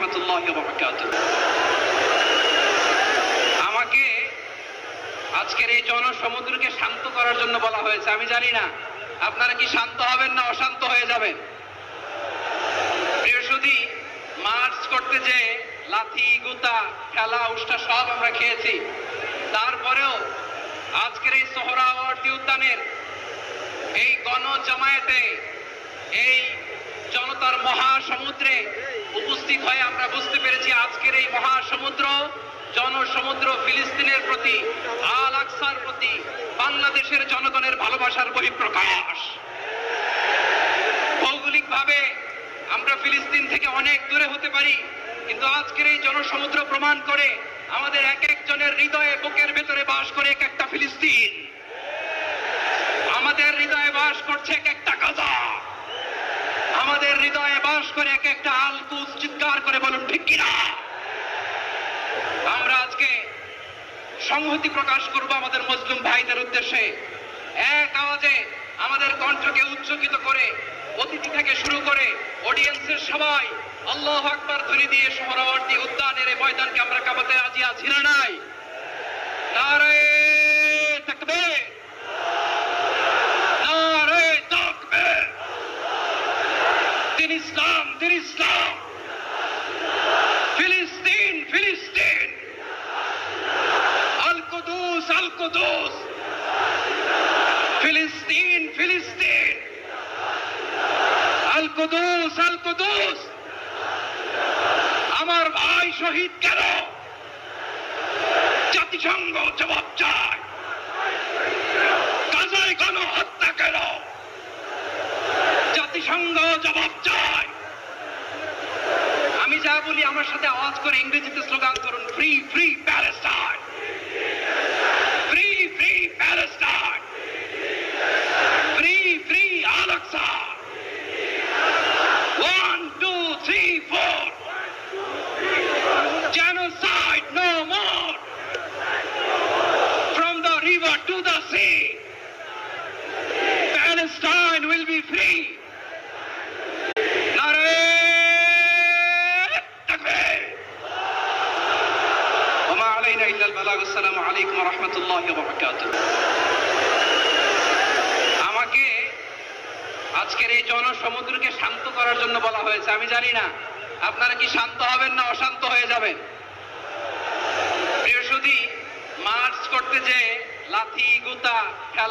রাহমাতুল্লাহি ওয়া বারাকাতুহু। আমাকে আজকের এই জনসমুদ্রকে শান্ত করার জন্য বলা হয়েছে। আমি জানি না আপনারা কি শান্ত হবেন না অশান্ত হয়ে যাবেন। প্রিয় সুধী, মার্চ করতে যে লাথি গুতা খেলা উষ্টা সব আমরা খেয়েছি, তারপরেও আজকের এই সোহরাওয়ার্দী উদ্যানের এই গণজামায়াতে এই জনতার মহাসমুদ্রে উপস্থিত হয়ে আমরা বুঝতে পেরেছি আজকের এই মহাসমুদ্র জনসমুদ্র ফিলিস্তিনের প্রতি, আল আকসার প্রতি বাংলাদেশের জনগণের ভালোবাসার বহিঃপ্রকাশ। ভৌগোলিকভাবে আমরা ফিলিস্তিন থেকে অনেক দূরে হতে পারি, কিন্তু আজকের এই জনসমুদ্র প্রমাণ করে আমাদের এক একজনের হৃদয়ে বুকের ভেতরে বাস করে এক একটা ফিলিস্তিন। আমাদের হৃদয়ে বাস করছে এক একটা গাজা, আমাদের হৃদয়ে বাস করে এক একটা আল কুদস। চিৎকার করে বলুন ঠিক কিনা। আমরা আজকে সংহতি প্রকাশ করব আমাদের মুসলিম ভাইদের উদ্দেশ্যে। এক আওয়াজে আমাদের কণ্ঠকে উচ্চকিত করে অতিথি থেকে শুরু করে অডিয়েন্সের সবাই আল্লাহু আকবার ধ্বনি দিয়ে সোহরাওয়ার্দী উদ্যানের এই ময়দানকে আমরা কাঁপাতে রাজি আছি না নাই? নারে তাকবীর, নারে তাকবীর। দিন ইসলাম, দিন ইসলাম। ফিলিস্তিন, ফিলিস্তিন। আল কুদুস, আল কুদুস। ফিলিস্তিন, ফিলিস্তিন। আল কুদুস, আল কুদুস। আমার ভাই শহীদ কেন? জাতিসংঘ জবাব চায়। গাজায় গণহত্যা কেন? জাতিসংঘ জবাব চায়। আমি যা বলি আমার সাথে আওয়াজ করে ইংরেজিতে স্লোগান করুন, free free Palestine, free free Palestine, free free Al Aqsa. 1 2 3 4, genocide no more, from the river to the sea, Palestine will be free. Nare takbir. Wa ma alayna illa al-balagh. Assalamu alaykum wa rahmatullahi wa barakatuh. আমাকে আজকের এই জনসমুদ্রকে শান্ত করার জন্য বলা হয়েছে। আমি জানি না আপনারা কি শান্ত হবেন না অশান্ত হয়ে যাবেন। প্রিয় সুধী, মার্চ করতে যে লাথি গুতা খেলা